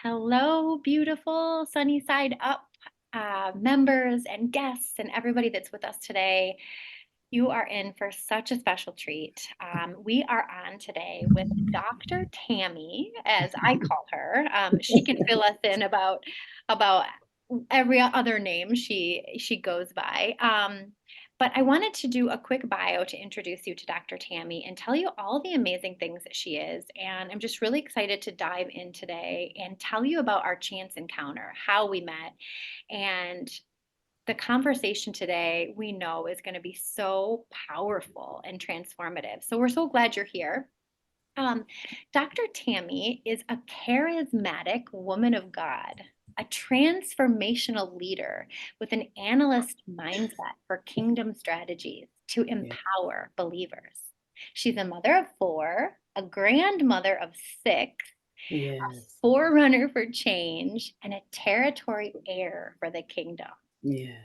Hello, beautiful Sunny Side Up members and guests and everybody that's with us today. You are in for such a special treat. We are on today with Dr. Tammy, as I call her. She can fill us in about every other name she goes by. But I wanted to do a quick bio to introduce you to Dr. Tammy and tell you all the amazing things that she is. And I'm just really excited to dive in today and tell you about our chance encounter, how we met, and the conversation today we know is going to be so powerful and transformative. So we're so glad you're here. Um, Dr. Tammy is a charismatic woman of God, a transformational leader with an analyst mindset for kingdom strategies to Yeah. empower believers. She's a mother of four, a grandmother of six, Yes. forerunner for change, and a territory heir for the kingdom. Yeah.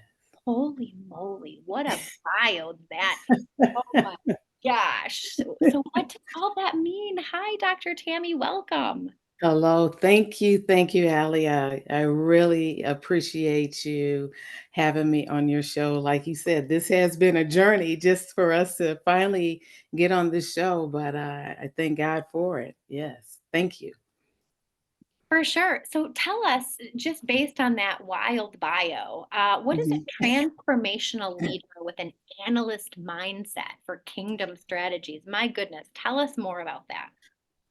Holy moly, what a bio that is. Oh my gosh. So what does all that mean? Hi, Dr. Tammy, welcome. Hello. Thank you. Thank you, Allie. I really appreciate you having me on your show. Like you said, this has been a journey just for us to finally get on this show, but I thank God for it. Yes. Thank you. For sure. So tell us, just based on that wild bio, what is Mhm. a transformational leader with an analyst mindset for kingdom strategies? My goodness, tell us more about that.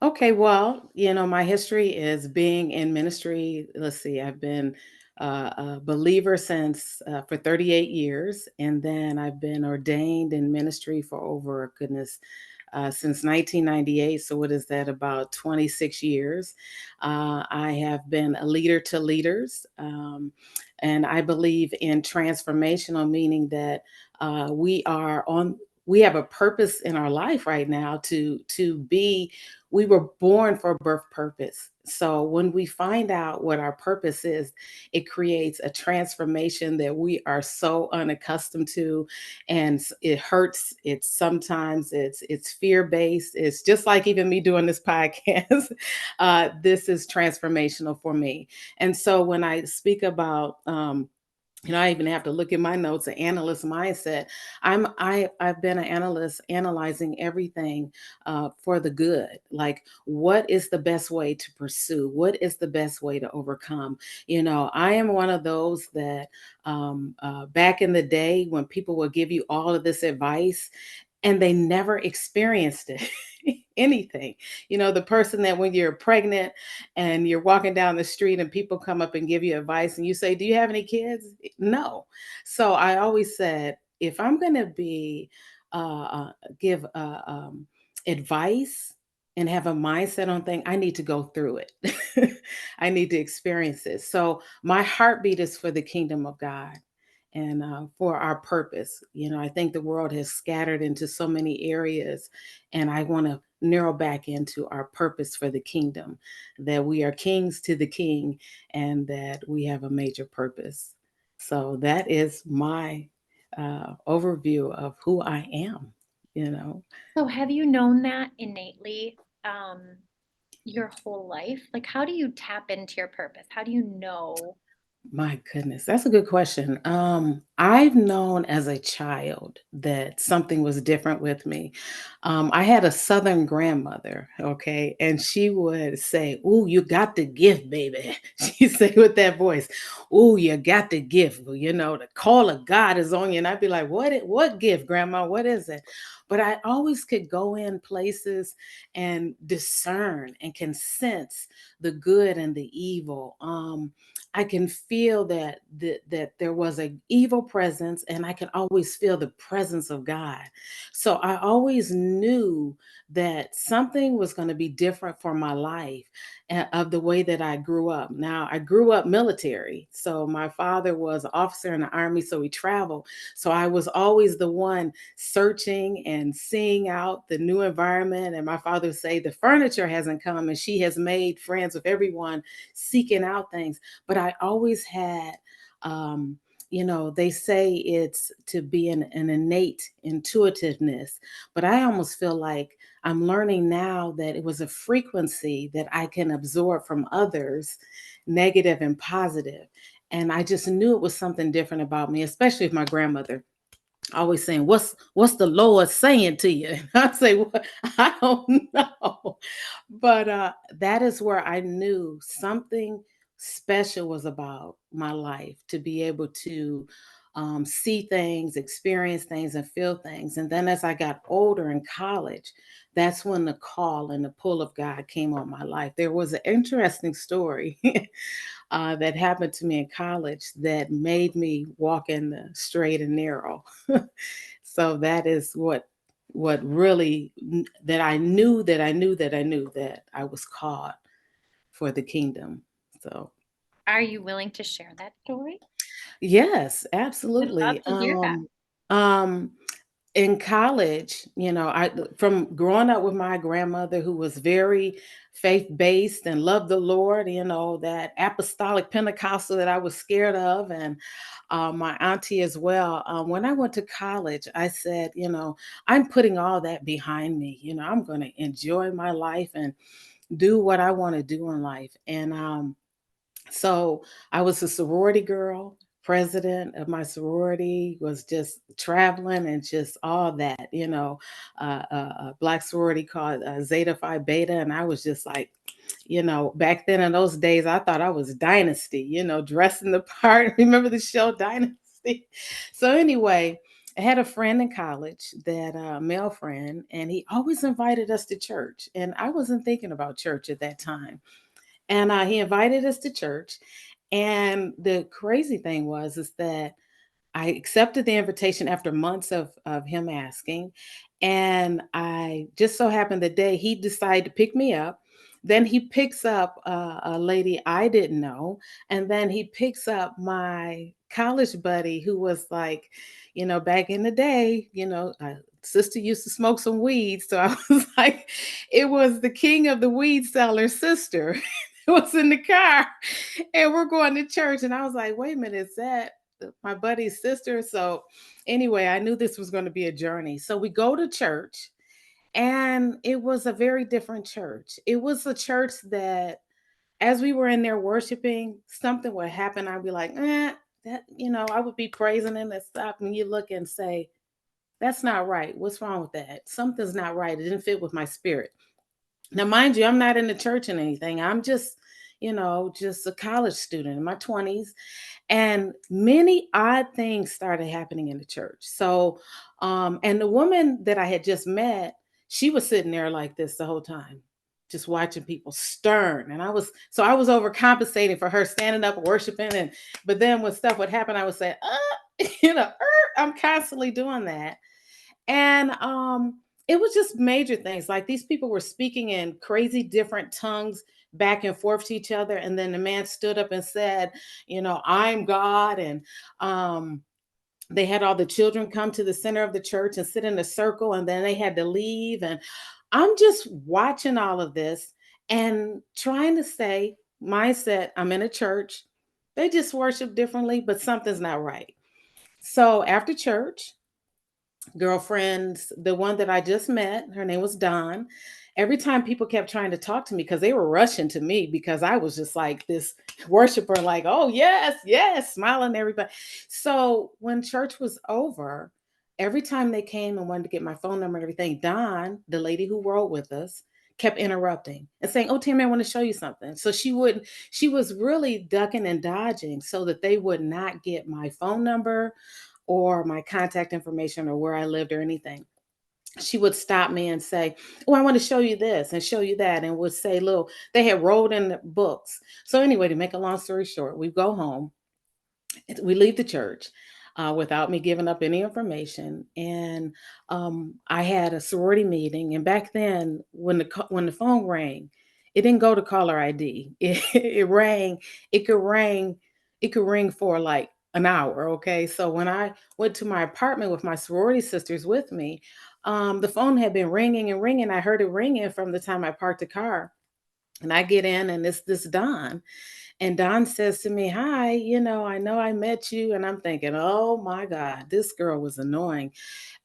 Okay, well, my history is being in ministry. Let's see, I've been a believer since for 38 years, and then I've been ordained in ministry for over, goodness, since 1998. So, what is that, about 26 years? I have been a leader to leaders, and I believe in transformational, meaning that we are on. We have a purpose in our life right now to be. We were born for birth purpose. So when we find out what our purpose is, it creates a transformation that we are so unaccustomed to, and it hurts. It's sometimes it's fear based. It's just like even me doing this podcast. This is transformational for me, and so when I speak about I even have to look at my notes, an analyst mindset. I've been an analyst analyzing everything for the good. Like, what is the best way to pursue? What is the best way to overcome? I am one of those that back in the day when people would give you all of this advice and they never experienced it. Anything. The person that when you're pregnant and you're walking down the street and people come up and give you advice and you say, "Do you have any kids?" No. So I always said, if I'm going to be give advice and have a mindset on thing, I need to go through it. I need to experience it. So my heartbeat is for the kingdom of God and for our purpose. I think the world has scattered into so many areas, and I want to narrow back into our purpose for the kingdom, that we are kings to the king and that we have a major purpose. So that is my overview of who I am, you know. So have you known that innately your whole life? Like, how do you tap into your purpose? How do you know? My goodness, that's a good question. I've known as a child that something was different with me. I had a Southern grandmother, okay, and she would say, "Ooh, you got the gift, baby." She'd say with that voice, "Ooh, you got the gift." Well, the call of God is on you, and I'd be like, What gift, Grandma? What is it?" But I always could go in places and discern and can sense the good and the evil. I can feel that there was a evil presence, and I can always feel the presence of God. So I always knew that something was going to be different for my life of the way that I grew up. Now, I grew up military. So my father was an officer in the army, so he traveled. So I was always the one searching and seeing out the new environment. And my father would say, "The furniture hasn't come," and she has made friends with everyone seeking out things. But I always had, they say it's to be an innate intuitiveness, but I almost feel like I'm learning now that it was a frequency that I can absorb from others, negative and positive. And I just knew it was something different about me, especially with my grandmother always saying, "What's the Lord saying to you?" And I say, "Well, I don't know." But that is where I knew something special was about my life, to be able to see things, experience things, and feel things. And then as I got older in college, that's when the call and the pull of God came on my life. There was an interesting story that happened to me in college that made me walk in the straight and narrow. So that is what really that I knew that I knew that I knew that I was called for the kingdom. So Are you willing to share that story? yes, I'd love absolutely. to hear that. Um, in college, I from growing up with my grandmother who was very faith-based and loved the Lord, that apostolic Pentecostal that I was scared of, and my auntie as well. When I went to college, I said, I'm putting all that behind me. I'm going to enjoy my life and do what I want to do in life. And so I was a sorority girl. President of my sorority, was just traveling and just all that, a black sorority called Zeta Phi Beta. And I was just like, back then in those days, I thought I was Dynasty, dressing the part. Remember the show Dynasty? So, anyway, I had a friend in college, that male friend, and he always invited us to church. And I wasn't thinking about church at that time. And he invited us to church. And the crazy thing was is that I accepted the invitation after months of him asking. And I just so happened the day he decided to pick me up. Then he picks up a lady I didn't know. And then he picks up my college buddy who was like, back in the day, sister used to smoke some weed. So I was like, it was the king of the weed seller's sister. It was in the car and we're going to church. And I was like, wait a minute, is that my buddy's sister? So anyway, I knew this was going to be a journey. So we go to church, and it was a very different church. It was a church that as we were in there worshiping, something would happen. I'd be like, that, I would be praising him and stop. And you look and say, that's not right. What's wrong with that? Something's not right. It didn't fit with my spirit. Now, mind you, I'm not in the church and anything. I'm just, just a college student in my 20s, and many odd things started happening in the church. So and the woman that I had just met, she was sitting there like this the whole time, just watching people, stern. And I was overcompensating for her, standing up worshiping. And but then when stuff would happen, I would say, I'm constantly doing that. And it was just major things, like these people were speaking in crazy different tongues back and forth to each other. And then the man stood up and said, I'm God. And they had all the children come to the center of the church and sit in a circle, and then they had to leave. And I'm just watching all of this and trying to say, mindset, I'm in a church. They just worship differently, but something's not right. So after church, girlfriends, the one that I just met, her name was Dawn. Every time people kept trying to talk to me because they were rushing to me because I was just like this worshiper, like, oh, yes, yes, smiling at everybody. So when church was over, every time they came and wanted to get my phone number and everything, Dawn, the lady who rode with us, kept interrupting and saying, oh, Tammy, I want to show you something. So she was really ducking and dodging so that they would not get my phone number or my contact information or where I lived or anything. She would stop me and say, oh, I want to show you this and show you that. And would say, little, they had rolled in the books. So, anyway, to make a long story short, we go home, we leave the church without me giving up any information. And I had a sorority meeting. And back then, when the phone rang, it didn't go to caller ID. It rang. It could ring. It could ring for like an hour. Okay. So when I went to my apartment with my sorority sisters with me, the phone had been ringing and ringing. I heard it ringing from the time I parked the car. And I get in, and it's this Don. And Don says to me, hi, I know I met you. And I'm thinking, oh my God, this girl was annoying.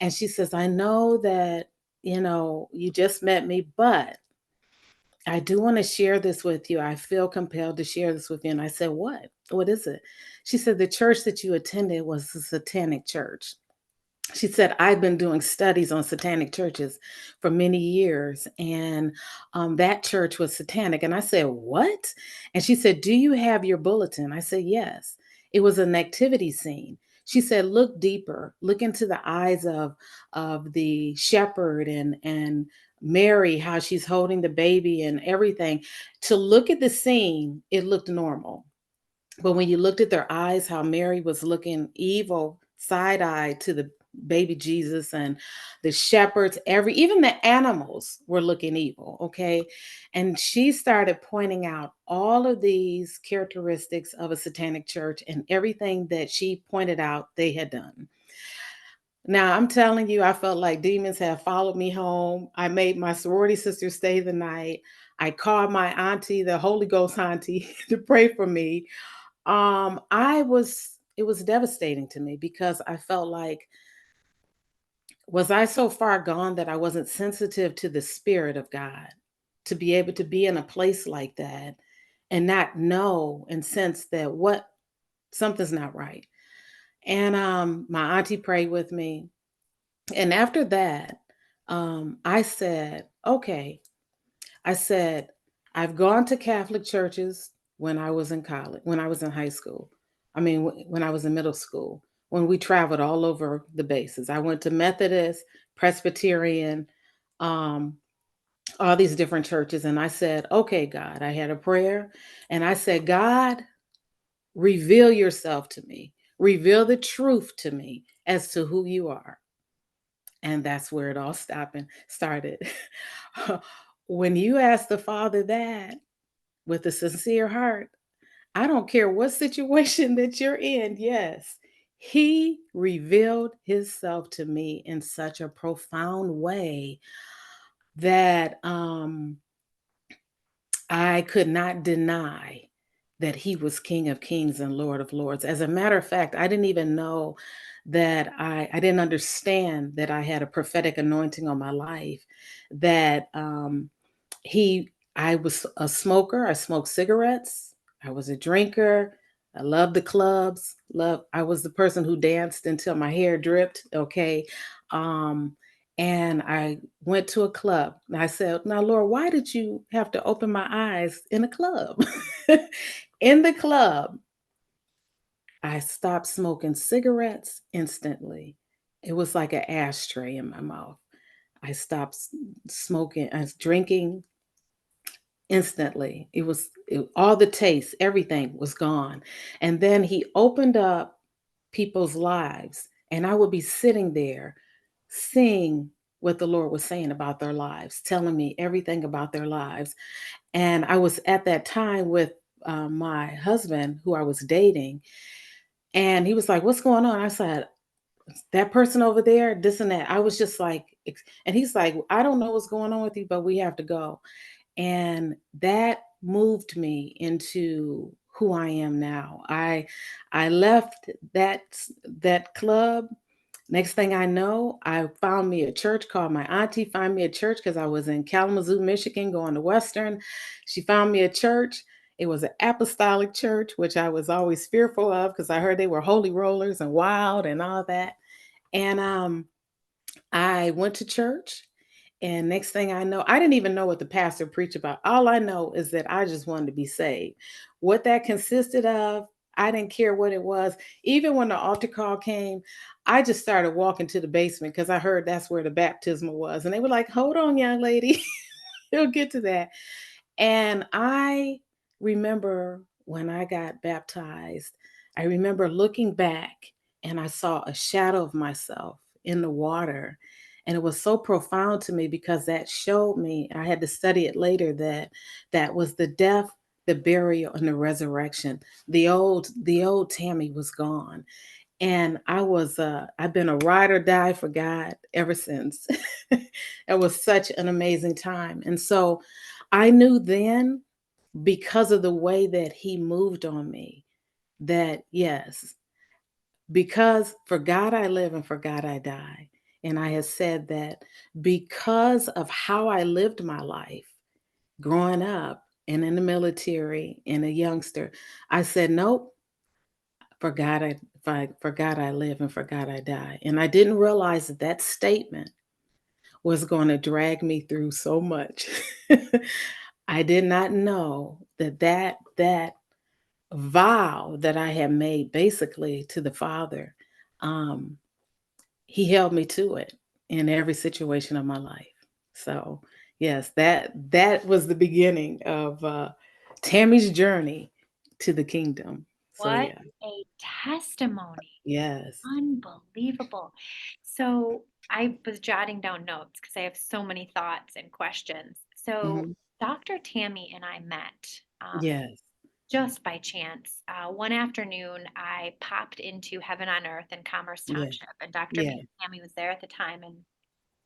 And she says, I know that you just met me, but I do want to share this with you. I feel compelled to share this with you." And I said, "What? What is it?" She said, "The church that you attended was a satanic church." She said, "I've been doing studies on satanic churches for many years, and that church was satanic." And I said, "What?" And she said, "Do you have your bulletin?" I said, "Yes." It was an activity scene. She said, "Look deeper. Look into the eyes of the shepherd and Mary, how she's holding the baby and everything. To look at the scene, it looked normal. But when you looked at their eyes, how Mary was looking evil, side eye to the baby Jesus, and the shepherds, even the animals were looking evil. Okay. And she started pointing out all of these characteristics of a satanic church and everything that she pointed out they had done. Now, I'm telling you, I felt like demons had followed me home. I made my sorority sister stay the night. I called my auntie, the Holy Ghost auntie, to pray for me. It was devastating to me because I felt like, was I so far gone that I wasn't sensitive to the spirit of God to be able to be in a place like that and not know and sense that what something's not right. And my auntie prayed with me. And after that, I said, okay, I said, I've gone to Catholic churches when I was in college, when I was in high school. I mean, when I was in middle school, when we traveled all over the bases. I went to Methodist, Presbyterian, um, all these different churches. And I said, okay, God, I had a prayer. And I said, God, reveal yourself to me, reveal the truth to me as to who you are. And that's where it all stopped and started. When you ask the Father that with a sincere heart, I don't care what situation that you're in, yes, He revealed Himself to me in such a profound way that I could not deny that He was King of Kings and Lord of Lords. As a matter of fact, I didn't even know that I didn't understand that I had a prophetic anointing on my life, that he I was a smoker. I smoked cigarettes. I was a drinker. I loved the clubs. I was the person who danced until my hair dripped. Okay. Um, and I went to a club. And I said, "Now, Lord, why did you have to open my eyes in a club?" In the club, I stopped smoking cigarettes instantly. It was like an ashtray in my mouth. I stopped smoking. I was drinking instantly. All the taste, everything was gone. And then he opened up people's lives, and I would be sitting there seeing what the Lord was saying about their lives, telling me everything about their lives. And I was at that time with my husband, who I was dating, and he was like, "What's going on?" I said, "That person over there, this and that." I was just like, and he's like, "I don't know what's going on with you, but we have to go." And that moved me into who I am now. I left that club. Next thing I know, I found me a church, called my auntie find me a church because I was in Kalamazoo, Michigan, going to Western. She found me a church. It was an apostolic church, which I was always fearful of because I heard they were holy rollers and wild and all that. And I went to church, and next thing I know, I didn't even know what the pastor preached about. All I know is that I just wanted to be saved. What that consisted of, I didn't care what it was. Even when the altar call came, I just started walking to the basement because I heard that's where the baptismal was. And they were like, "Hold on, young lady, we'll get to that." And I remember when I got baptized, I remember looking back and I saw a shadow of myself in the water. And it was so profound to me because that showed me, I had to study it later, that that was the death, the burial, and the resurrection. The old Tammy was gone. And I've been a ride or die for God ever since. It was such an amazing time. And so I knew then, because of the way that he moved on me, that yes, because for God I live and for God I die. and I had said that because of how I lived my life growing up and in the military and a youngster, I said, "Nope, for God I live and for God I die." And I didn't realize that that statement was gonna drag me through so much. I did not know that that vow that I had made basically to the Father, um, he held me to it in every situation of my life. So, yes, that was the beginning of, Tammy's journey to the kingdom. So, What yeah. a testimony. Yes. Unbelievable. So I was jotting down notes because I have so many thoughts and questions. So Mhm. Dr. Tammy and I met Yes. just by chance. One afternoon, I popped into Heaven on Earth in Commerce Yeah. Township, and Dr. Yeah. Tammy was there at the time, and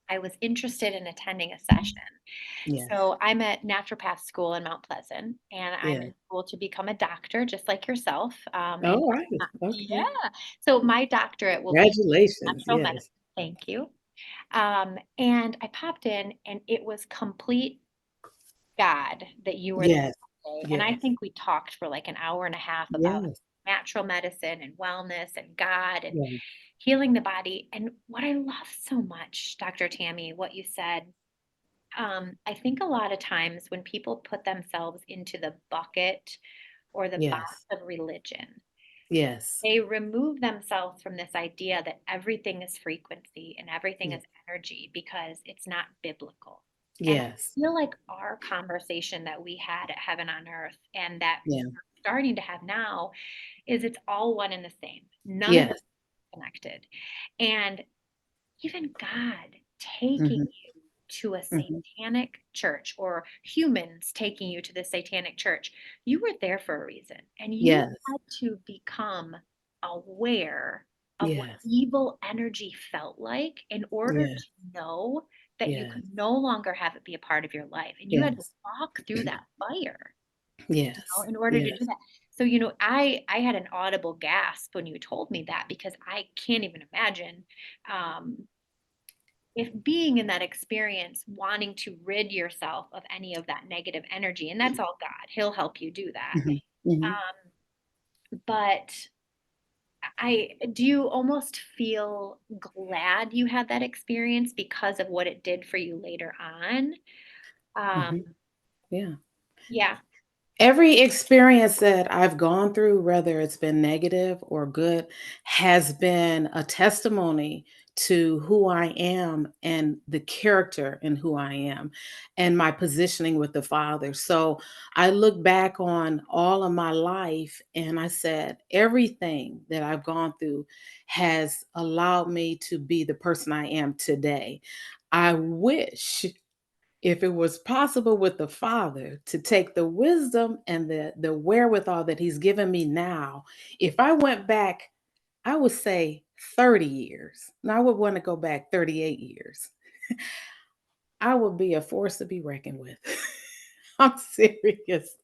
I was interested in attending a session. Yes. So I'm at naturopath school in Mount Pleasant, and I'm Yeah. in school to become a doctor, just like yourself. And All right. yeah, Okay. so my doctorate will be Congratulations. natural medicine. Yes. Thank you. And I popped in, and it was complete God that you were there Yes. that day. And I Yes. think we talked for like an hour and a half about Yes. natural medicine and wellness and God and Yes. healing the body. And what I love so much, Dr. Tammy, what you said, I think a lot of times when people put themselves into the bucket or the box Yes. of religion, Yes. they remove themselves from this idea that everything is frequency and everything Yes. is energy because it's not biblical. And Yes. I feel like our conversation that we had at Heaven on Earth and that we're Yeah. starting to have now is it's all one and the same. None of it Yes. is connected. And even God taking Mhm. you to a Mhm. satanic church or humans taking you to the satanic church, you were there for a reason. And you Yes. had to become aware of what Yes. evil energy felt like in order Yeah. to know that you Yes. could no longer have it be a part of your life. And you had to Yes. walk through that fire, Yes. in order to do Yes. that. So, I had an audible gasp when you told me that because I can't even imagine um, if being in that experience, wanting to rid yourself of any of that negative energy, and that's all God, He'll help you do that. Mhm. Mhm. But I do you almost feel glad you had that experience because of what it did for you later on? Um, Mhm. Yeah. yeah, Every experience that I've gone through, whether it's been negative or good, has been a testimony to who I am and the character in who I am and my positioning with the Father. So I look back on all of my life and I said, everything that I've gone through has allowed me to be the person I am today. I wish if it was possible with the Father to take the wisdom and the wherewithal that He's given me now, if I went back, I would say 30 years. Now I would want to go back 38 years. I would be a force to be reckoned with. I'm serious.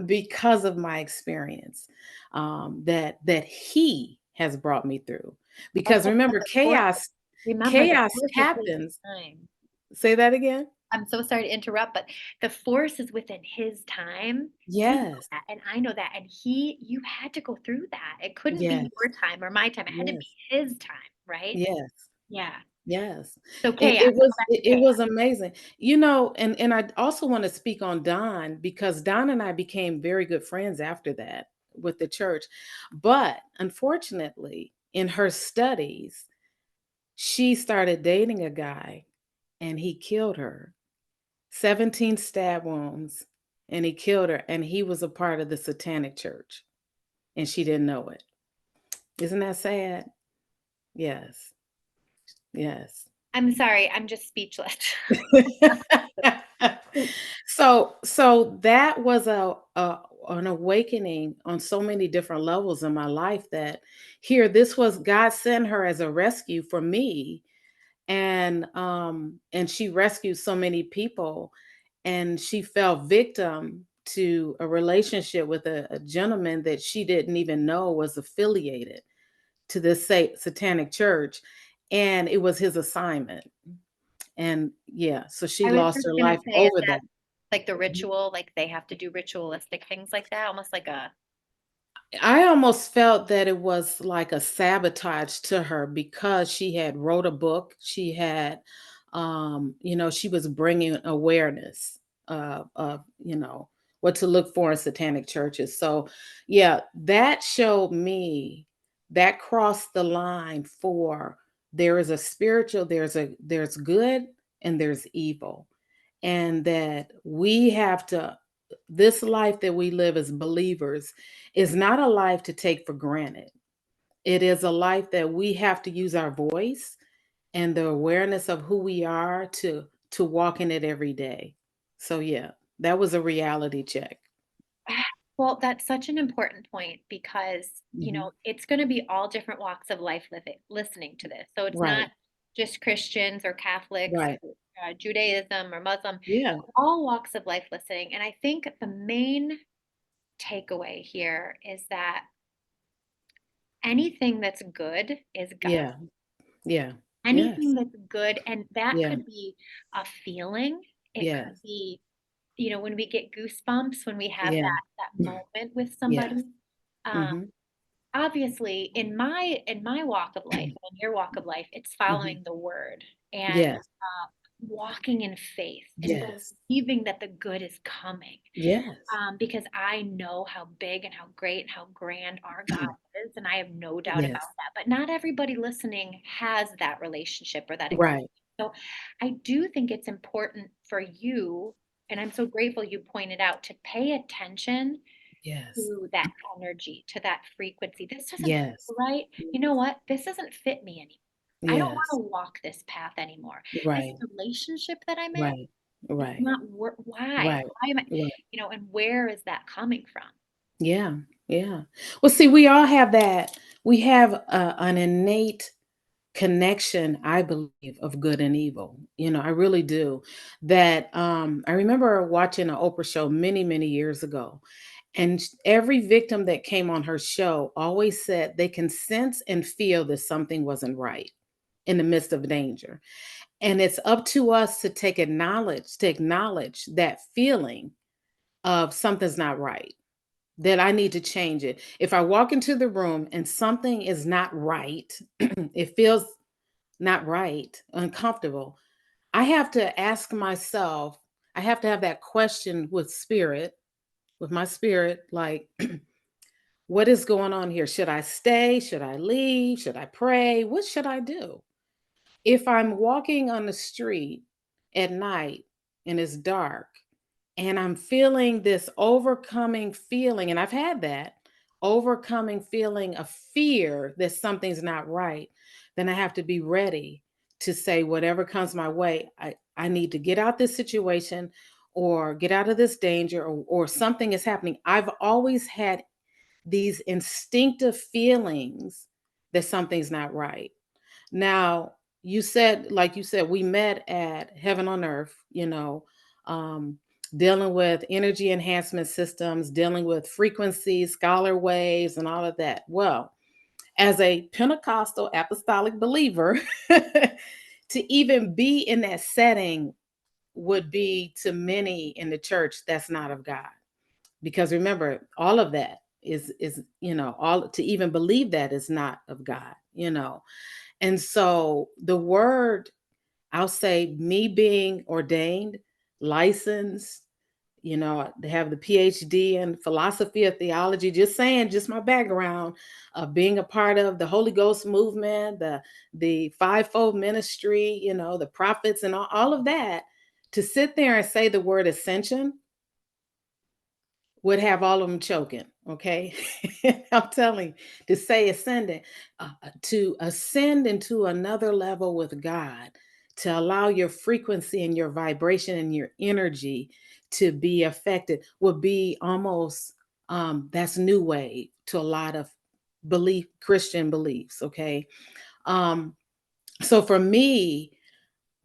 Because of my experience that He has brought me through. but Because remember, the force, remember the chaos force is with happens. time. Say that again. I'm so sorry to interrupt, but the force is within his time. You know Yes. that, and I know that. And you had to go through that. It couldn't be Yes. your time or my time. It had to be Yes. his time, right? Yes. Yeah. Yes. So It chaos. it Go was back to it it chaos. was amazing. And I also wanna speak on Don because Don and I became very good friends after that with the church. But unfortunately, in her studies, she started dating a guy and he killed her. 17 stab wounds, and he killed her, and he was a part of the satanic church, and she didn't know it. Isn't that sad? Yes. Yes. I'm sorry. I'm just speechless. So that was a an awakening on so many different levels in my life that here this was God sent her as a rescue for me and she rescued so many people and she fell victim to a relationship with a gentleman that she didn't even know was affiliated to this satanic church and it was his assignment. And yeah, so she I was lost just her gonna life say, is over that that. like the ritual, like they have to do ritualistic things like that, almost like a I almost felt that it was like a sabotage to her because she had wrote a book. She had, she was bringing awareness of, what to look for in satanic churches. So, yeah, that showed me that crossed the line for there is a spiritual, there's good and there's evil, and that we have to this life that we live as believers is not a life to take for granted. It is a life that we have to use our voice and the awareness of who we are to walk in it every day. So yeah, that was a reality check. well, that's such an important point because, Mhm. it's gonna be all different walks of life listening to this. So it's not Right. just Christians or Catholics Right. or Judaism or Muslim, Yeah. all walks of life listening. And I think the main takeaway here is that anything that's good is God. Yeah. Yeah. Anything Yes. that's good, and that Yeah. could be a feeling. It could Yes. be, when we get goosebumps, when we have Yeah. that moment with Yes. somebody. Um, Mhm. Obviously, in my walk of life, and in your walk of life, it's Mhm. following the word and Yes. walking in faith and Yes. believing that the good is coming. Yes. Because I know how big and how great and how grand our God is, and I have no doubt about Yes. that. But not everybody listening has that relationship or that experience. Right. So I do think it's important for you, and I'm so grateful you pointed out to pay attention Yes. to that energy, to that frequency. This doesn't Yes. feel right. You know what? This doesn't fit me anymore. I don't want Yes. to walk this path anymore. This Right. relationship that I'm in, Right. it's Right. not why? Right. Why am I, Right. and where is that coming from? Yeah. Yeah. Well, see, we all have that. We have an innate connection, I believe, of good and evil. I really do. That I remember watching an Oprah show many, many years ago, and every victim that came on her show always said they can sense and feel that something wasn't right in the midst of danger. And it's up to us to acknowledge that feeling of something's not right, that I need to change it. If I walk into the room and something is not right, it feels not right, uncomfortable, I have to ask myself, I have to have that question with my spirit, like, what is going on here? Should I stay? Should I leave? Should I pray? What should I do? If I'm walking on the street at night and it's dark and I'm feeling this overcoming feeling, and I've had that overcoming feeling of fear that something's not right, then I have to be ready to say, whatever comes my way, I need to get out this situation or get out of this danger, or something is happening. I've always had these instinctive feelings that something's not right. Now, like you said, we met at Heaven on Earth, um, dealing with energy enhancement systems, dealing with frequencies, scholar waves, and all of that. Well, as a Pentecostal apostolic believer, to even be in that setting would be to many in the church that's not of God. Because remember, all of that is all to even believe that is not of God. And so the word, I'll say, me being ordained, licensed, to have the PhD in philosophy of theology, just saying, just my background of being a part of the Holy Ghost movement, the fivefold ministry, the prophets and all of that, to sit there and say the word ascension would have all of them choking, okay? I'm telling you, to say ascending, to ascend into another level with God, to allow your frequency and your vibration and your energy to be affected would be almost that's new way to a lot of Christian beliefs, okay? Um, so for me,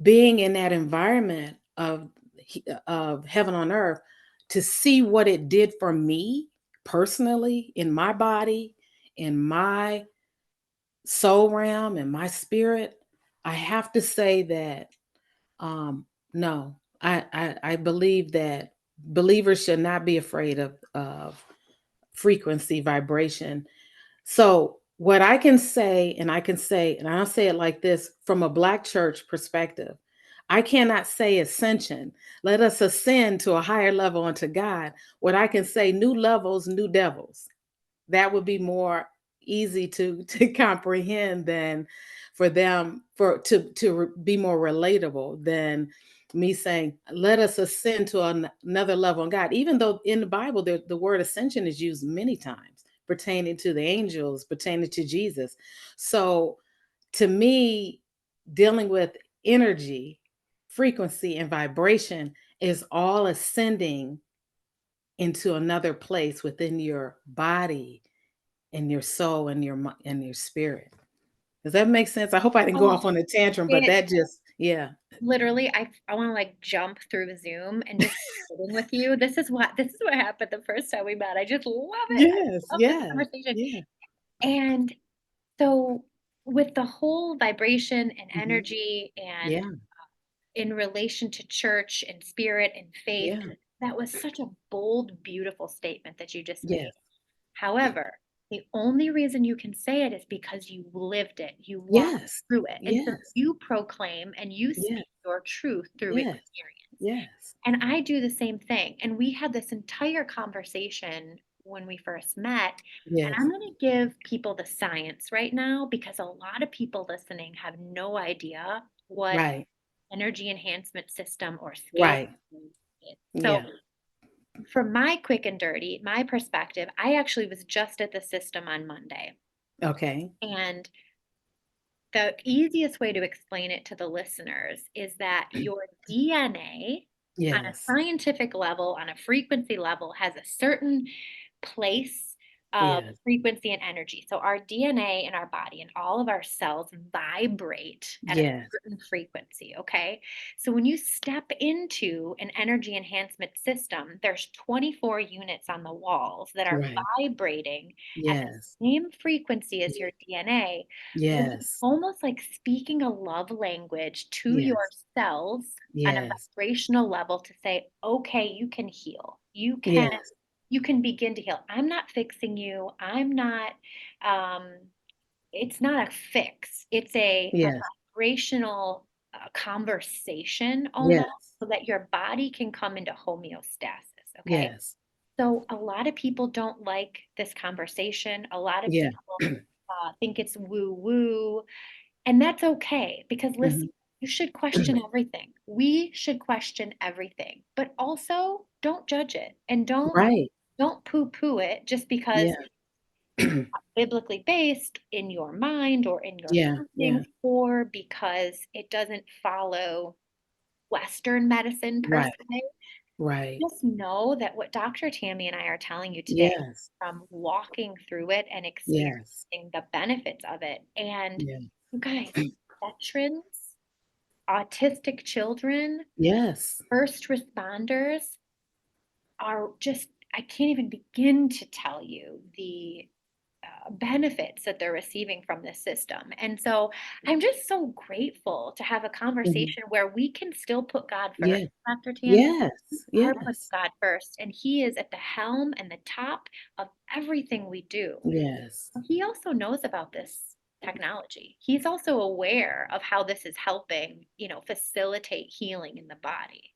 being in that environment of heaven on earth, to see what it did for me personally in my body, in my soul realm, in my spirit, I have to say that no, I believe that believers should not be afraid of frequency vibration. So what I can say, and I can say, and I'll say it like this from a Black church perspective. I cannot say ascension. Let us ascend to a higher level unto God. What I can say, new levels, new devils. That would be more easy to to comprehend than for them for be more relatable than me saying let us ascend to another level in God, even though in the Bible the word ascension is used many times pertaining to the angels, pertaining to Jesus. So to me, dealing with energy, frequency, and vibration is all ascending into another place within your body and your soul and and your spirit. Does that make sense? I hope I didn't go Oh, off on a tantrum, but it that just yeah. literally, I wanna, like, jump through Zoom and just sitting with you. This is what happened the first time we met. I just love it. I Yes, love this yes, conversation. yeah. And so with the whole vibration and Mhm. energy and Yeah, in relation to church and spirit and faith, yeah, that was such a bold, beautiful statement that you just made. yes, However, the only reason you can say it is because you lived it, you walked yes, through it, and so yes, you proclaim and you yes, speak your truth through yes, experience. yes, And I do the same thing, and we had this entire conversation when we first met, and yes. I'm gonna give people the science right now because a lot of people listening have no idea what Right, energy enhancement system or scale right. is. So Yeah. from my quick and dirty, my perspective, I actually was just at the system on Monday. Okay. And the easiest way to explain it to the listeners is that your DNA, on a Yes, scientific level, on a frequency level, has a certain place of yes, frequency and energy. So our DNA in our body and all of our cells vibrate at a yes, certain frequency, okay? So when you step into an energy enhancement system, there's 24 units on the walls that are right. vibrating at Yes, the same frequency as ye your DNA. So it's yes, almost like speaking a love language to your yes, cells on a yes, vibrational level to say, okay, you can heal. yes, You can begin to heal. I'm not fixing you. I'm not, um, it's not a fix. It's a yes, vibrational conversation almost yes, so that your body can come into homeostasis. Okay. yes. So a lot of people don't like this conversation. A lot of Yeah. people think it's woo woo, and that's okay because listen, Mhm. you should question everything. We should question everything, but also don't judge it and Right. don't poo poo it just because Yeah. biblically based in your mind or in your Yeah, yeah. thinking or because it doesn't follow Western medicine per se. Right, right. Just know that what Dr. Tammy and I are telling you today Yes, from walking through it and yes, experiencing the benefits of it. And yeah. you guys, veterans, autistic children, Yes. first responders are just, I can't even begin to tell you the benefits that they're receiving from this system. And so I'm just so grateful to have a Mhm. conversation where we can still put God first, Yeah. Dr. Tammy. Yes, We are putting yes, God first, and He is at the helm and the top of everything we do. yes. He also knows about this technology. He's also aware of how this is helping, facilitate healing in the body.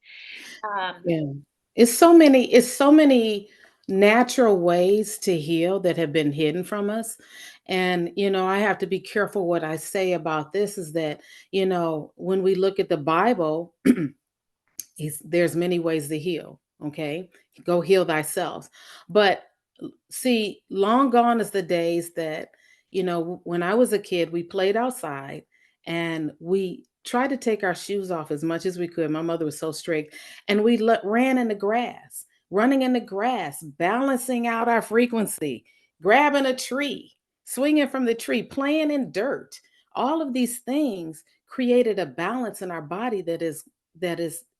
Um, Yeah. It's so many natural ways to heal that have been hidden from us. And, I have to be careful what I say about this is that, when we look at the Bible, there's many ways to heal. Okay. Go heal thyself. But see, long gone is the days that, when I was a kid, we played outside and we tried to take our shoes off as much as we could. My mother was so strict. And we ran in the grass, running in the grass, balancing out our frequency, grabbing a tree, swinging from the tree, playing in dirt. All of these things created a balance in our body that is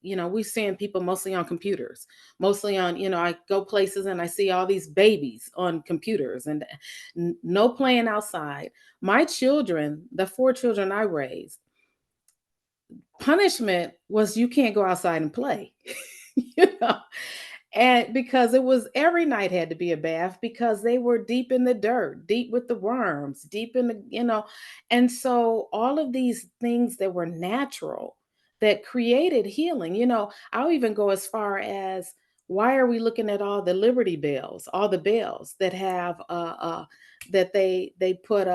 we're seeing people mostly on computers, mostly on, I go places and I see all these babies on computers and no playing outside. My children, the four children I raised, punishment was you can't go outside and play. you know, and because it was every night had to be a bath because they were deep in the dirt, deep with the worms, deep in the, and so all of these things that were natural that created healing, I'll even go as far as why are we looking at all the Liberty bells, all the bells that have that they put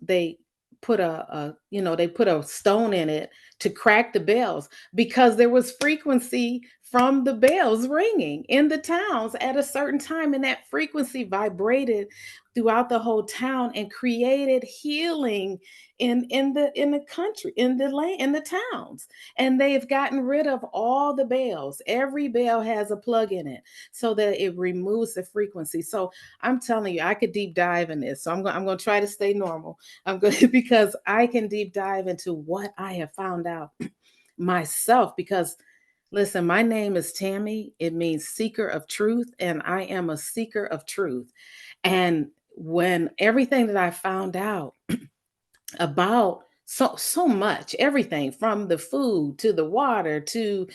they they put a stone in it to crack the bells because there was frequency from the bells ringing in the towns at a certain time, and that frequency vibrated throughout the whole town and created healing in the country, in the land, in the towns. And they've gotten rid of all the bells. Every bell has a plug in it so that it removes the frequency. So I'm telling you, I could deep dive in this. So I'm going to try to stay normal. I'm going to because I can deep dive into what I have found out myself. Because listen, my name is Tammy. It means seeker of truth, and I am a seeker of truth. And when everything that I found out about so much, everything from the food to the water to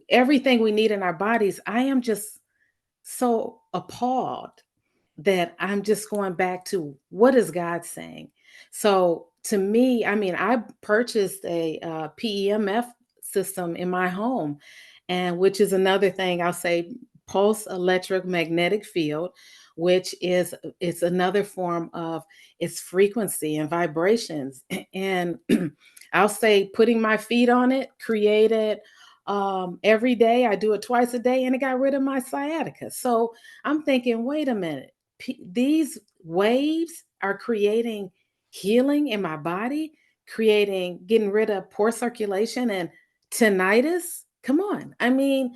everything we need in our bodies, I am just so appalled that I'm just going back to what is God saying. So to me, I mean, I purchased a PEMF system in my home, and which is another thing I'll say, pulse electric magnetic field, which is it's another form of its frequency and vibrations. And I'll say putting my feet on it created every day. I do it twice a day, and it got rid of my sciatica. So I'm thinking, wait a minute, these waves are creating healing in my body, getting rid of poor circulation and tinnitus. Come on. I mean,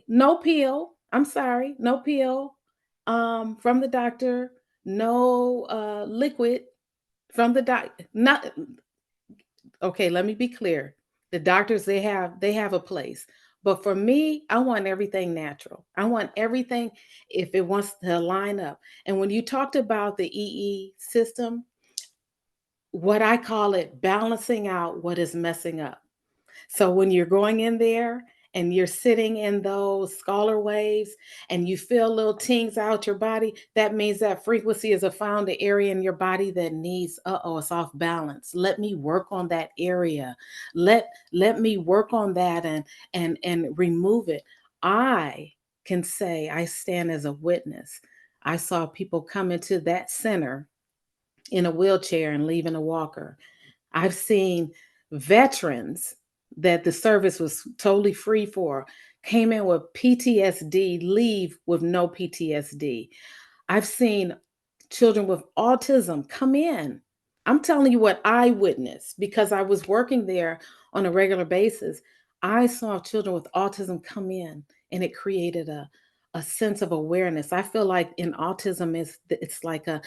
no pill. I'm sorry, no pill from the doctor, no liquid from the doc. Not okay, let me be clear. The doctors they have a place. But for me, I want everything natural. I want everything if it wants to line up. And when you talked about the EE system, what I call it balancing out what is messing up. So when you're going in there and you're sitting in those scalar waves and you feel little tings out your body, that means that frequency is found an area in your body that needs, it's off balance. Let me work on that area. Let me work on that and remove it. I can say I stand as a witness. I saw people come into that center in a wheelchair and leave in a walker. I've seen veterans that the service was totally free for came in with PTSD, leave with no PTSD. I've seen children with autism come in. I'm telling you what I witnessed because I was working there on a regular basis. I saw children with autism come in, and it created a sense of awareness. I feel like in autism it's like a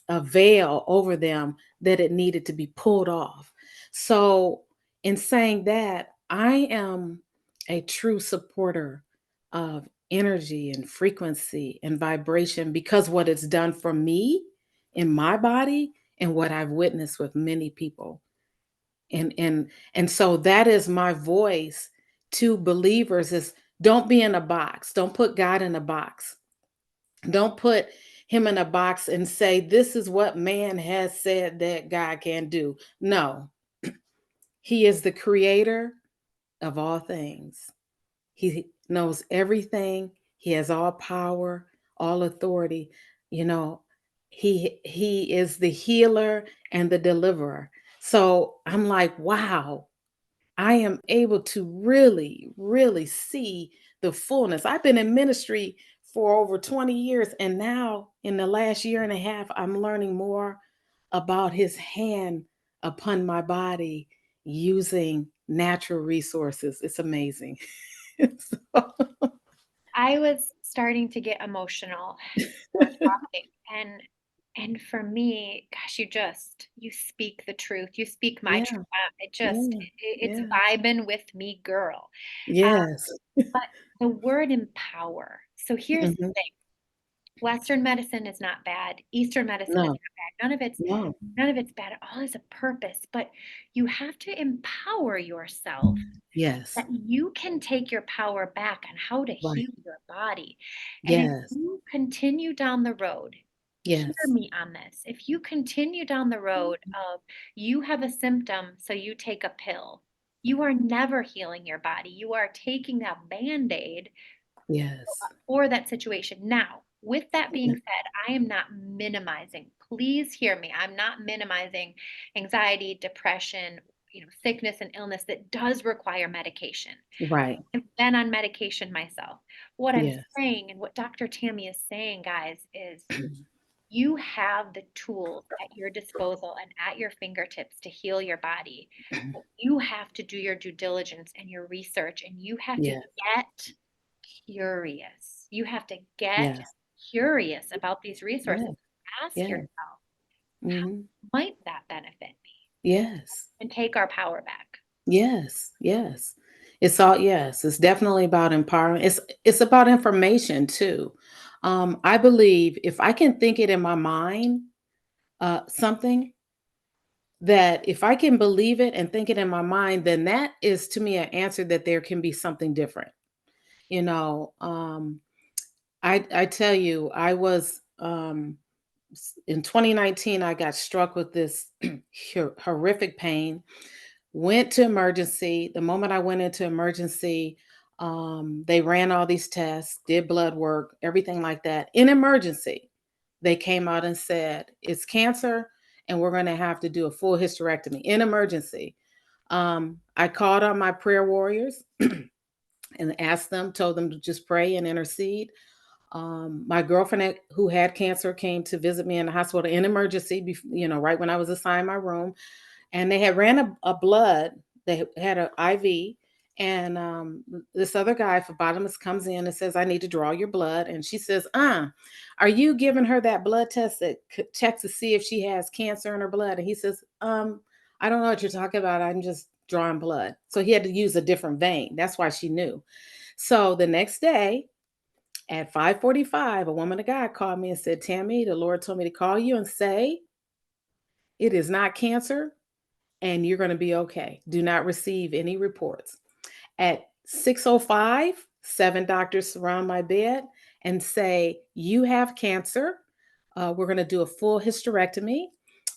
a veil over them that it needed to be pulled off. So in saying that, I am a true supporter of energy and frequency and vibration because what it's done for me in my body and what I've witnessed with many people. And so that is my voice to believers is don't be in a box. Don't put God in a box. Don't put him in a box and say this is what man has said that God can do. No. He is the creator of all things. He knows everything. He has all power, all authority. You know, he is the healer and the deliverer. So I'm like, wow, I am able to really, really see the fullness. I've been in ministry for over 20 years, and now in the last year and a half, I'm learning more about his hand upon my body using natural resources. It's amazing. So, I was starting to get emotional talking, and for me, gosh, you speak the truth. You speak my truth. yeah, It yeah, it's yeah. vibing with me, girl. Um, Yes. but the word empower. So here's the Mhm. thing. Western medicine is not bad. Eastern medicine is No, not bad. no. None of it's bad. It all has a purpose, but you have to empower yourself Yes. that you can take your power back on how to Right. heal your body. And if Yes. you continue down the road, hear Yes. me on this. If you continue down the road of you have a symptom, so you take a pill, you are never healing your body. You are taking that band-aid Yes. for that situation. Now, with that being Yeah. said, I am not minimizing. Please hear me. I'm not minimizing anxiety, depression, sickness and illness that does require medication. Right. I've been on medication myself. What I'm Yes. saying and what Dr. Tammy is saying, guys, is you have the tools at your disposal and at your fingertips to heal your body. But you have to do your due diligence and your research, and you have to Yes. get curious. You have to get Yes. curious about these resources. Yes. Ask Yes. yourself, how Mhm. might that benefit me? Yes. And take our power back. Yes. Yes. It's all yes, it's definitely about empowerment. It's about information too. I believe if I can think it in my mind, something that if I can believe it and think it in my mind, then that is to me an answer that there can be something different. You know, I tell you, I was in 2019, I got struck with this horrific pain. Went to emergency. The moment I went into emergency, they ran all these tests, did blood work, everything like that. In emergency, they came out and said, it's cancer, and we're going to have to do a full hysterectomy in emergency. I called on my prayer warriors and asked them, told them to just pray and intercede. My girlfriend who had cancer came to visit me in the hospital in emergency, right when I was assigned my room, and they had ran a blood. They had an IV, and this other guy, phlebotomist, comes in and says, "I need to draw your blood." And she says, are you giving her that blood test that checks to see if she has cancer in her blood?" And he says, I don't know what you're talking about. I'm just drawing blood. So he had to use a different vein. That's why she knew. So the next day at 5:45, a woman of God called me and said, "Tammy, the Lord told me to call you and say it is not cancer and you're going to be okay. Do not receive any reports." At 6:05, seven doctors surround my bed and say, "You have cancer. We're going to do a full hysterectomy,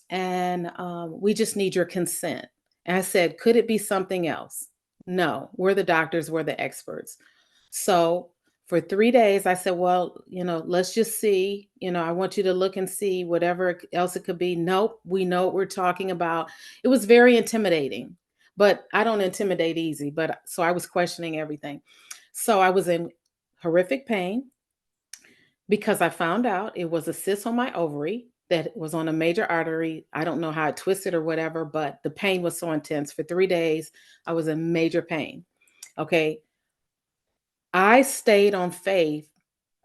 and we just need your consent." And I said, "Could it be something else?" No, we're the doctors, we're the experts. So for 3 days, I said, "Well, let's just see. I want you to look and see whatever else it could be." Nope, we know what we're talking about. It was very intimidating, but I don't intimidate easy. But so I was questioning everything. So I was in horrific pain because I found out it was a cyst on my ovary that was on a major artery. I don't know how it twisted or whatever, but the pain was so intense. For 3 days, I was in major pain. Okay. I stayed on faith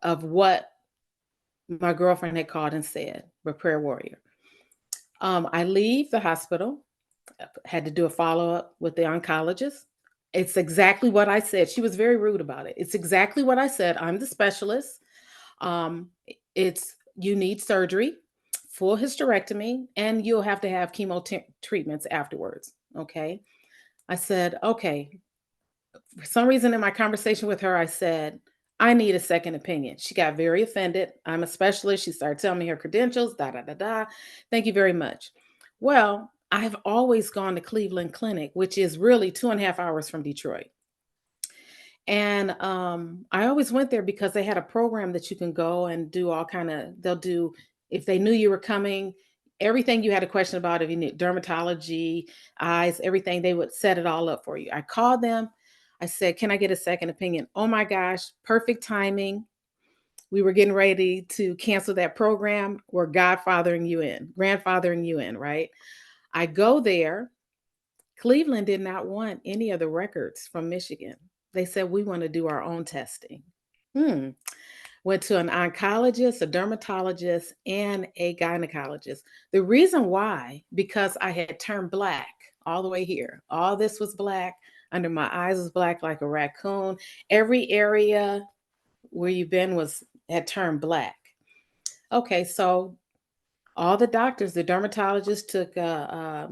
of what my girlfriend had called and said, a prayer warrior. I leave the hospital, had to do a follow up with the oncologist. It's exactly what I said. She was very rude about it. It's exactly what I said. I'm the specialist. It's you need surgery, full hysterectomy, and you'll have to have treatments afterwards. Okay. I said, okay. For some reason in my conversation with her, I said, I need a second opinion. She got very offended. I'm a specialist. She started telling me her credentials, da da da da. Thank you very much. Well, I've always gone to Cleveland Clinic, which is really 2.5 hours from Detroit. And I always went there because they had a program that you can go and do all kind of, they'll do, if they knew you were coming, everything you had a question about, if you need dermatology, eyes, everything, they would set it all up for you. I called them. I said, can I get a second opinion? Oh my gosh, perfect timing. We were getting ready to cancel that program. We're grandfathering you in, right? I go there. Cleveland did not want any of the records from Michigan. They said, we want to do our own testing. Hmm. Went to an oncologist, a dermatologist, and a gynecologist. The reason why, because I had turned black all the way here. All this was black. Under my eyes was black like a raccoon. Every area where you've been had turned black. Okay, so all the doctors, the dermatologist took a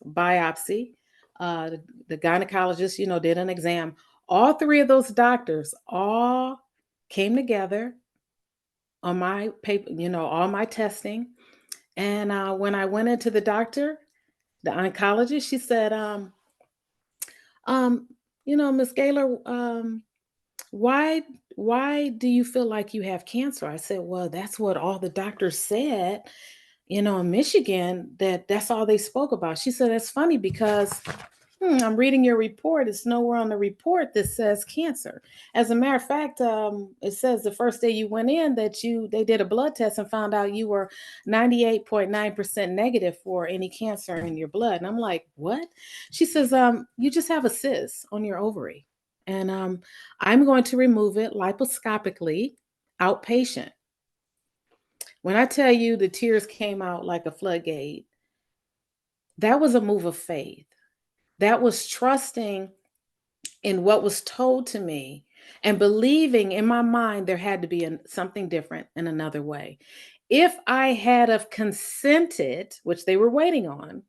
biopsy. The gynecologist, did an exam. All three of those doctors all came together on my paper, all my testing. And when I went into the doctor, the oncologist, she said, um, Miss Gaylor, why why do you feel like you have cancer? I said, well, that's what all the doctors said, in Michigan, that's all they spoke about. She said, that's funny because I'm reading your report. It's nowhere on the report that says cancer. As a matter of fact, it says the first day you went in that they did a blood test and found out you were 98.9% negative for any cancer in your blood. And I'm like, what? She says, you just have a cyst on your ovary. And I'm going to remove it laparoscopically, outpatient. When I tell you the tears came out like a floodgate, that was a move of faith. That was trusting in what was told to me and believing in my mind there had to be something different in another way. If I had have consented, which they were waiting on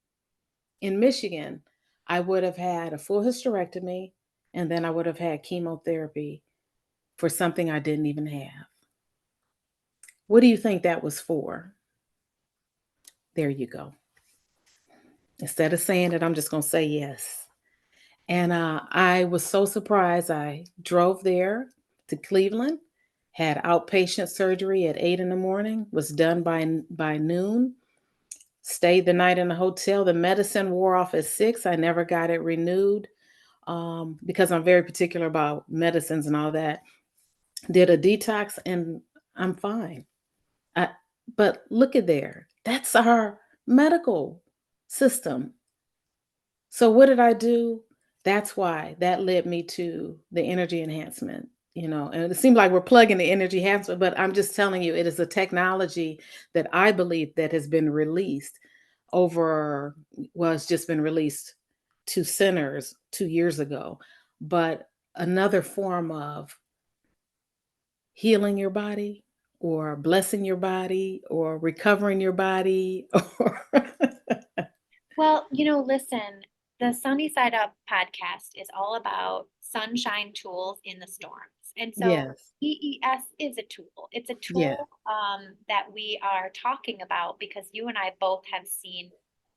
in Michigan, I would have had a full hysterectomy and then I would have had chemotherapy for something I didn't even have. What do you think that was for? There you go. Instead of saying it, I'm just going to say yes. And I was so surprised. I drove there to Cleveland, had outpatient surgery at 8 in the morning, was done by noon, stayed the night in a hotel. The medicine wore off at 6. I never got it renewed because I'm very particular about medicines and all that. Did a detox and I'm fine. I, but look at there. That's our medical system. So what did I do? That's why that led me to the energy enhancement, and it seemed like we're plugging the energy enhancement, but I'm just telling you, it is a technology that I believe that has been released over, well, it's just been released to centers 2 years ago, but another form of healing your body or blessing your body or recovering your body or Well, listen, the Sunny Side Up podcast is all about sunshine tools in the storms. And so yes, EES is a tool. It's a yeah, tool that we are talking about because you and I both have seen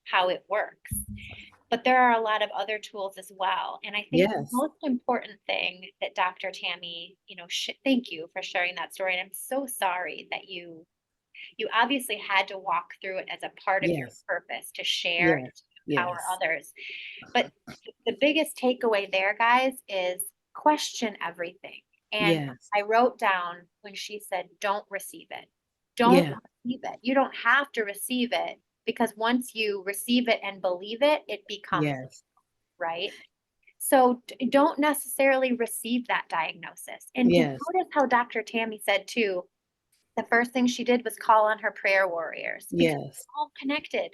how it works. But there are a lot of other tools as well. And I think the yes, most important thing that Dr. Tammy, thank you for sharing that story. And I'm so sorry that you obviously had to walk through it as a part of your yes. purpose to share and Yes, to empower yes, others. But the biggest takeaway there, guys, is question everything. And yes, I wrote down when she said, don't receive it. Don't yeah, receive it. You don't have to receive it because once you receive it and believe it, it becomes yes, right. So don't necessarily receive that diagnosis. And yes, notice how Dr. Tammy said too, the first thing she did was call on her prayer warriors because it's yes, all connected.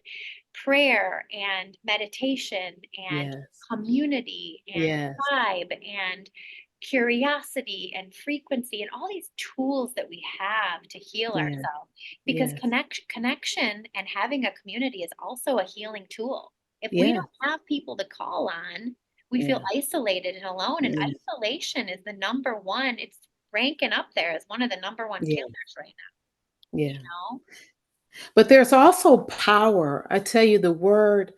Prayer and meditation and yes, community and yes, tribe and curiosity and frequency and all these tools that we have to heal yes, ourselves because yes, connection and having a community is also a healing tool. If we yes, don't have people to call on, we feel yeah, isolated and alone, and yes, isolation is the number one. It's ranking up there as one of the number one yeah, killers right now, yeah. you know? But there's also power. I tell you, the word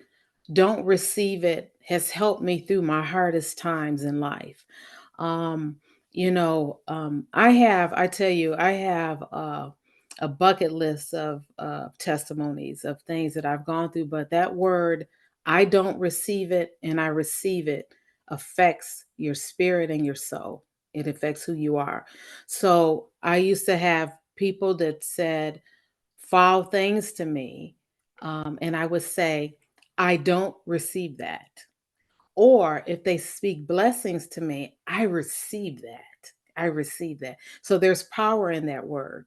"don't receive it" has helped me through my hardest times in life. Um, I tell you, I have a bucket list of testimonies of things that I've gone through, but that word, I don't receive it and I receive it, affects your spirit and your soul. It affects who you are. So I used to have people that said foul things to me, and I would say, I don't receive that. Or if they speak blessings to me, I receive that. I receive that. So there's power in that word,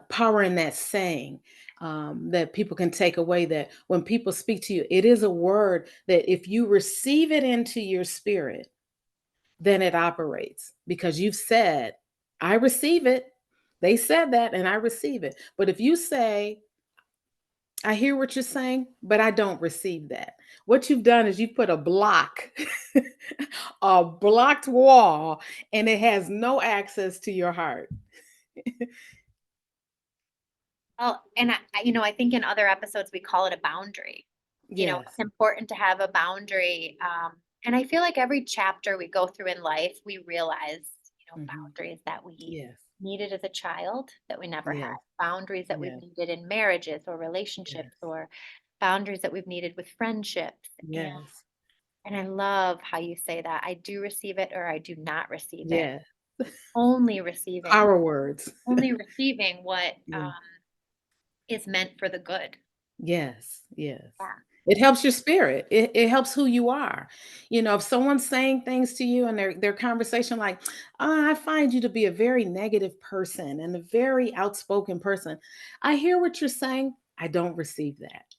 power in that saying, that people can take away, that when people speak to you, it is a word that if you receive it into your spirit, then it operates because you've said, I receive it. They said that and I receive it. But if you say, I hear what you're saying, but I don't receive that. What you've done is you put a block, a blocked wall, and it has no access to your heart. Well, and I think in other episodes we call it a boundary. It's Yes. important to have a boundary. And I feel like every chapter we go through in life, we realize, Mhm. boundaries that we Yes. needed as a child that we never had, Yes. boundaries that we've Yes. needed in marriages or relationships, Yes. or boundaries that we've needed with friendships. Yes. And I love how you say that. I do receive it or I do not receive it. Yes. Only receiving, Power words. only receiving what Yeah. is meant for the good. Yes, yes. Yeah. It helps your spirit. It helps who you are. If someone's saying things to you and their conversation like, "Oh, I find you to be a very negative person and a very outspoken person." I hear what you're saying. I don't receive that.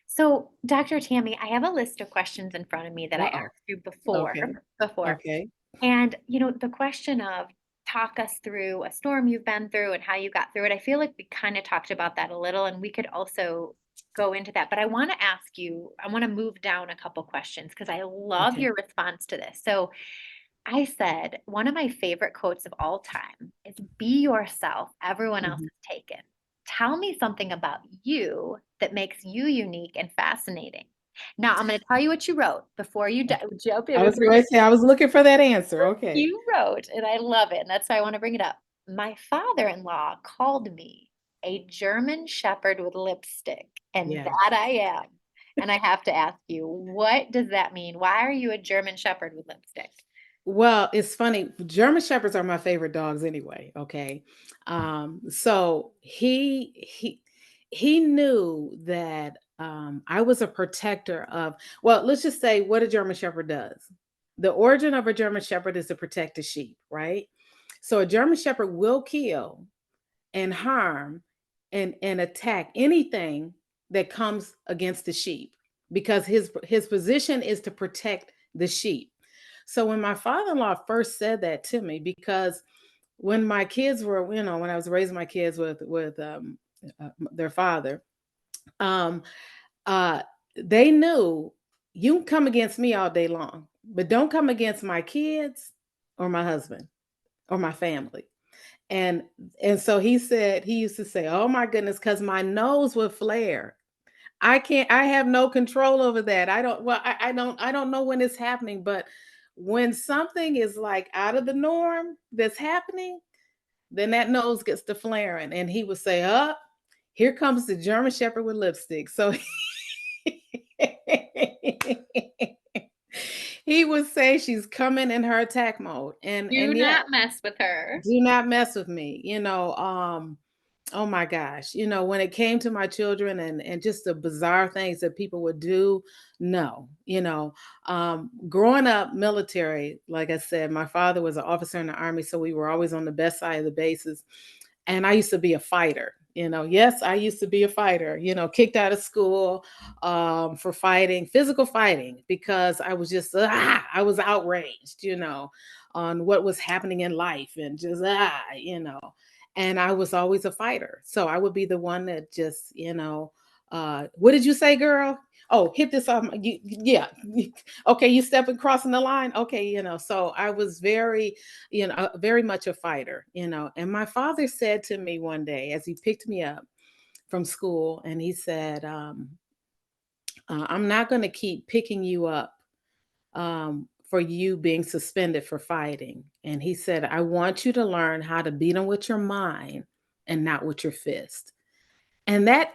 So, Dr. Tammy, I have a list of questions in front of me that I Uh-oh. asked you before. Okay. Before, Okay. and the question of talk us through a storm you've been through and how you got through it. I feel like we kind of talked about that a little, and we could also go into that. But I want to ask you. I want to move down a couple questions because I love Okay. your response to this. So, I said, one of my favorite quotes of all time is be yourself, everyone else Mhm. is taken. Tell me something about you that makes you unique and fascinating. Now, I'm going to tell you what you wrote before you jump in I with was your going to say I was looking for that answer. Okay. you wrote, and I love it. And that's why I want to bring it up. My father-in-law called me a German shepherd with lipstick, and Yes. that I am. And I have to ask you, what does that mean? Why are you a German shepherd with lipstick? Well, it's funny. German shepherds are my favorite dogs anyway. Okay. So he knew that I was a protector of, well, let's just say what a German shepherd does. The origin of a German shepherd is to protect the sheep, right? So a German shepherd will kill and harm and attack anything that comes against the sheep because his position is to protect the sheep. So when my father-in-law first said that to me, because when my kids were, when I was raising my kids with their father, um, uh, they knew you can come against me all day long, but don't come against my kids or my husband or my family. And and so he used to say, "Oh my goodness," because my nose would flare. I have no control over that. I don't know when it's happening, but when something is like out of the norm that's happening, then that nose gets to flaring. And he would say, "Up, here comes the German Shepherd with lipstick." So he would say she's coming in her attack mode. Do And yeah, not mess with her. do not mess with me. Oh my gosh, when it came to my children and just the bizarre things that people would do, no. Growing up military, like I said, my father was an officer in the army, so we were always on the best side of the bases. And I used to be a fighter. Yes, I used to be a fighter, kicked out of school for fighting, physical fighting, because I was outraged, on what was happening in life and just, and I was always a fighter. So I would be the one that just, what did you say, girl? Oh, hit this off. Yeah. Okay. You stepping crossing the line. Okay. So I was very much a fighter, and my father said to me one day as he picked me up from school, and he said, I'm not going to keep picking you up for you being suspended for fighting. And he said, I want you to learn how to beat them with your mind and not with your fist. And that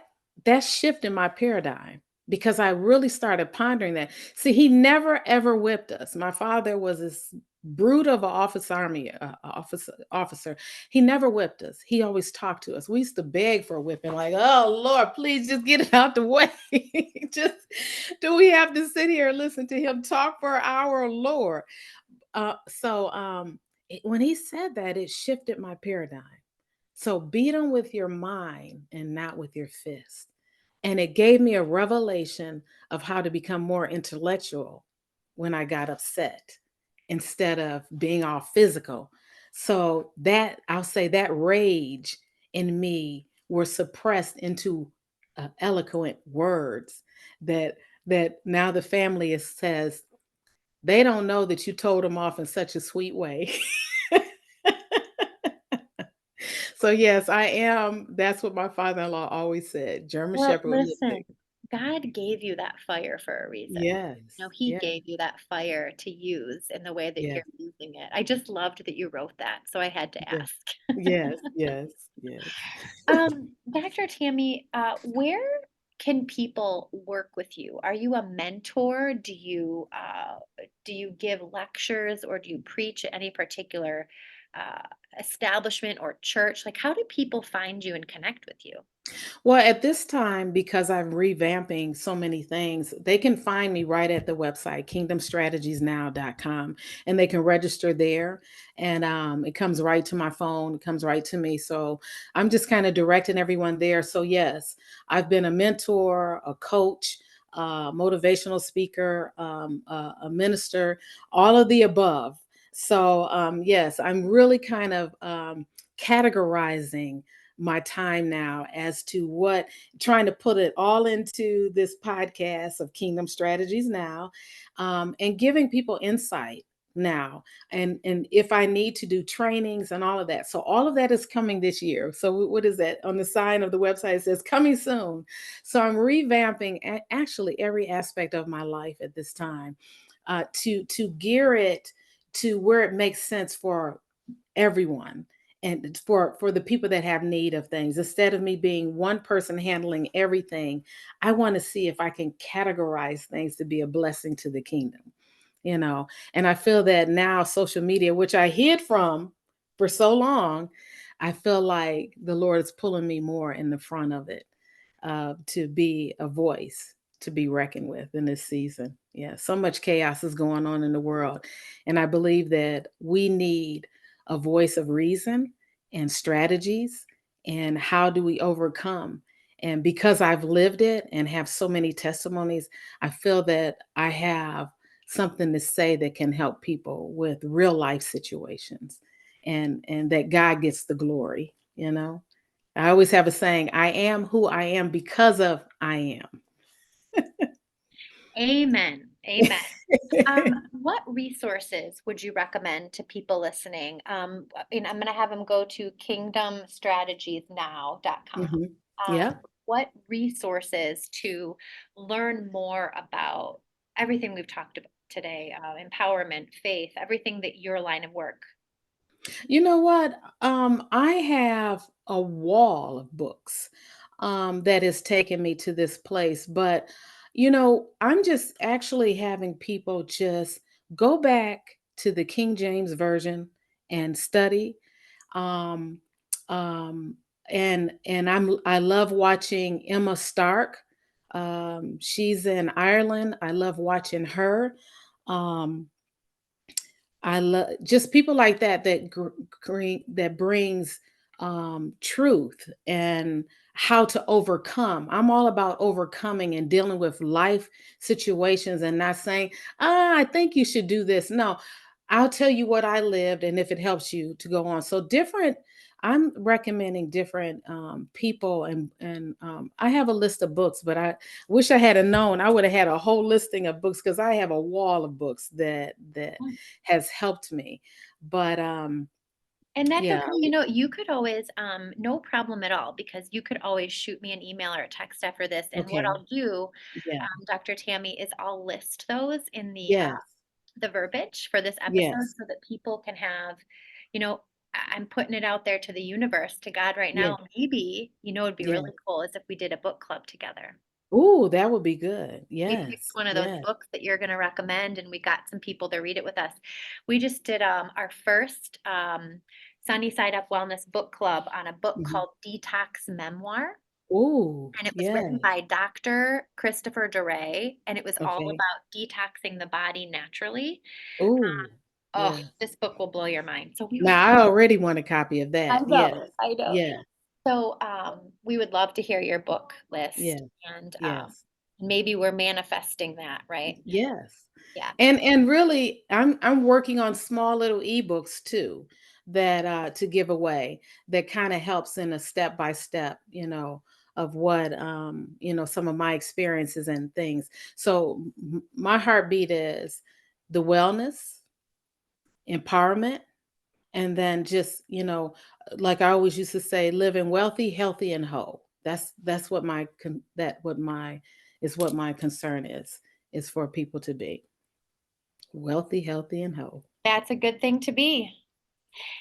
shifted my paradigm because I really started pondering that. See, he never ever whipped us. My father was this brute of an officer. He never whipped us. He always talked to us. We used to beg for a whipping, like, "Oh Lord, please just get it out the way." Just do we have to sit here and listen to him talk for an hour, Lord? When he said that, it shifted my paradigm. So beat them with your mind and not with your fist. And it gave me a revelation of how to become more intellectual when I got upset instead of being all physical. So that I'll say that rage in me were suppressed into eloquent words that now the family says they don't know that you told them off in such a sweet way. So yes, I am. That's what my father-in-law always said. German Well, Shepherd listen, lipstick. God gave you that fire for a reason. You know, Yes. He Yeah. gave you that fire to use in the way that you're Yes. using it. I just loved that you wrote that, so I had to Yes. ask. Yes. Yes. Yes. Dr. Tammy, where can people work with you? Are you a mentor? Do you give lectures or do you preach at any particular uh, establishment or church? Like, how do people find you and connect with you? Well, at this time, because I'm revamping so many things, they can find me right at the website, kingdomstrategiesnow.com, and they can register there. And it comes right to my phone, it comes right to me. So I'm just kind of directing everyone there. So, yes, I've been a mentor, a coach, motivational speaker, a minister, all of the above. So, yes, I'm really kind of categorizing my time now as to what trying to put it all into this podcast of Kingdom Strategies Now, and giving people insight now, and if I need to do trainings and all of that. So all of that is coming this year. So what is that on the sign of the website? It says coming soon. So I'm revamping actually every aspect of my life at this time, to gear it to where it makes sense for everyone, and for the people that have need of things. Instead of me being one person handling everything, I want to see if I can categorize things to be a blessing to the kingdom, you know. And I feel that now social media, which I hid from for so long, I feel like the Lord is pulling me more in the front of it, to be a voice to be reckoned with in this season. Yeah, so much chaos is going on in the world, and I believe that we need a voice of reason and strategies, and how do we overcome. And because I've lived it and have so many testimonies, I feel that I have something to say that can help people with real life situations, and that God gets the glory, you know. I always have a saying, I am who I am because of I Amen. am. Amen. What resources would you recommend to people listening? And I'm going to have them go to kingdomstrategiesnow.com. Mhm. Um, Yeah. what resources to learn more about everything we've talked about today, empowerment, faith, everything that your line of work? You know what? I have a wall of books that has taken me to this place. But, I'm just actually having people just go back to the King James Version and study. Um, um, I love watching Emma Stark. She's in Ireland. I love watching her. Um, I love just people like that that brings truth and how to overcome. I'm all about overcoming and dealing with life situations and not saying, I think you should do this. No, I'll tell you what I lived and if it helps you to go on. So different. I'm recommending different people, and I have a list of books, but I wish I had a known. I would have had a whole listing of books because I have a wall of books that has helped me. But, And that's yeah, okay. You know, you could always, no problem at all, because you could always shoot me an email or a text after this. And what okay. I'll do, Yeah. Dr. Tammy, is I'll list those in Yes. the verbiage for this episode Yes. so that people can have, you know, I'm putting it out there to the universe, to God right Yeah. now. Maybe, it'd be Yeah. really cool is if we did a book club together. Ooh, that would be good. We picked Yes. one of those Yes. books that you're going to recommend, and we got some people to read it with us. We just did our first Sunny Side Up Wellness book club on a book Mhm. called Detox Memoir. Ooh, And it was written yes. by Dr. Christopher Duray, and it was all Okay. about detoxing the body naturally. Ooh, Oh, yeah. this book will blow your mind. So we would Now I already want a copy of I that. Yes. know, I know. Yeah. So, we would love to hear your book list, Yeah. and, Yes. maybe we're manifesting that, right? Yes. Yeah. And really, I'm working on small little ebooks too that to give away that kind of helps in a step by step, of what some of my experiences and things. So my heartbeat is the wellness, empowerment, and then just, like I always used to say, living wealthy, healthy, and whole. That's what my that what my is what my concern is for people to be wealthy, healthy, and whole. That's a good thing to be.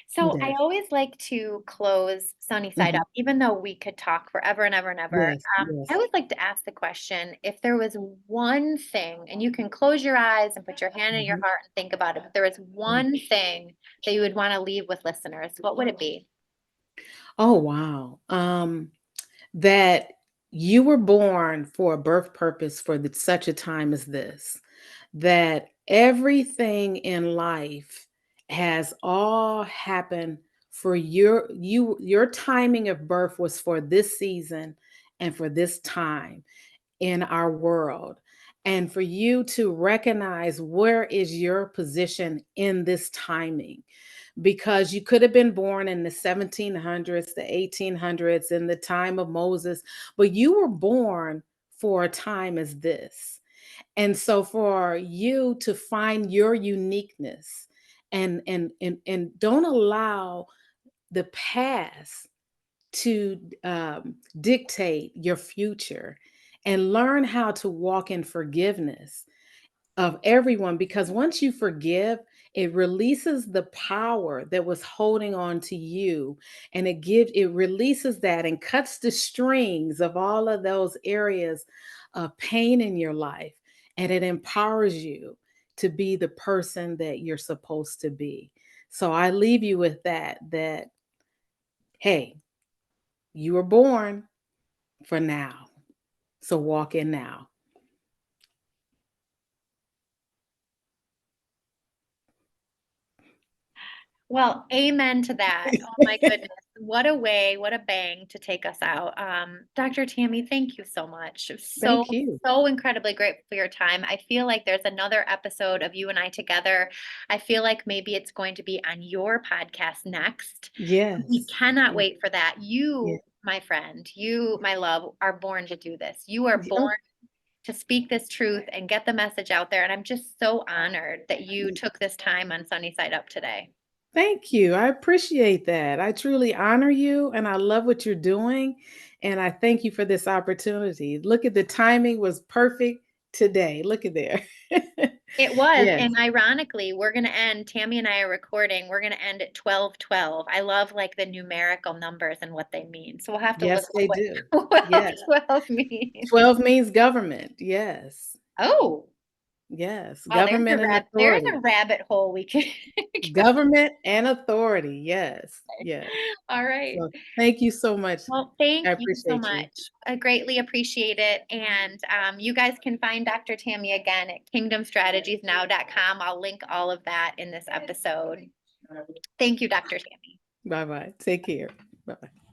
So I Yes. always like to close Sunny Side Mhm. Up, even though we could talk forever and ever and ever. Yes, I yes. always like to ask the question, if there was one thing, and you can close your eyes and put your hand in your Mhm. heart and think about it, but there was Mm. one thing that you would want to leave with listeners, what would it be? Oh, wow. That you were born for a birth purpose for such a time as this, that everything in life has all happened for your timing of birth was for this season and for this time in our world, and for you to recognize where is your position in this timing, because you could have been born in the 1700s, the 1800s, in the time of Moses, but you were born for a time as this. And so for you to find your uniqueness, and don't allow the past to dictate your future, and learn how to walk in forgiveness of everyone, because once you forgive, it releases the power that was holding on to you, and it releases that and cuts the strings of all of those areas of pain in your life, and it empowers you to be the person that you're supposed to be. So I leave you with that hey, you were born for now, so walk in now. Well, amen to that. Oh my goodness. What a way, what a bang to take us out. Dr. Tammy, thank you so much. So, Thank you. so incredibly grateful for your time. I feel like there's another episode of you and I together. I feel like maybe it's going to be on your podcast next. We Yes. cannot Yeah. wait for that. Yeah. You, my friend, you, my love, are born to do this. You are Oh, born to speak this truth and get the message out there. And I'm just so honored that you took this time on Sunny Side Up today. thank you. I appreciate that. I truly honor you, and I love what you're doing. And I thank you for this opportunity. Look at the timing was perfect today. Look at there. It was, Yes. and ironically, we're gonna end, Tammy and I are recording, we're gonna end at 12:12. I love, like, the numerical numbers and what they mean, so we'll have to look Yes, up they what do. Yes. 12:12 means. 12 means government. Yes. Oh, Yes. wow, Government and there's a authority. rabbit hole we could go. Government and authority. Yes. Yes. All right. So thank you so much. Well, I thank you so appreciate you. much. I greatly appreciate it, and, you guys can find Dr. Tammy again at kingdomstrategiesnow.com. I'll link all of that in this episode. Thank you, Dr. Tammy. Bye bye. Take care. Bye bye.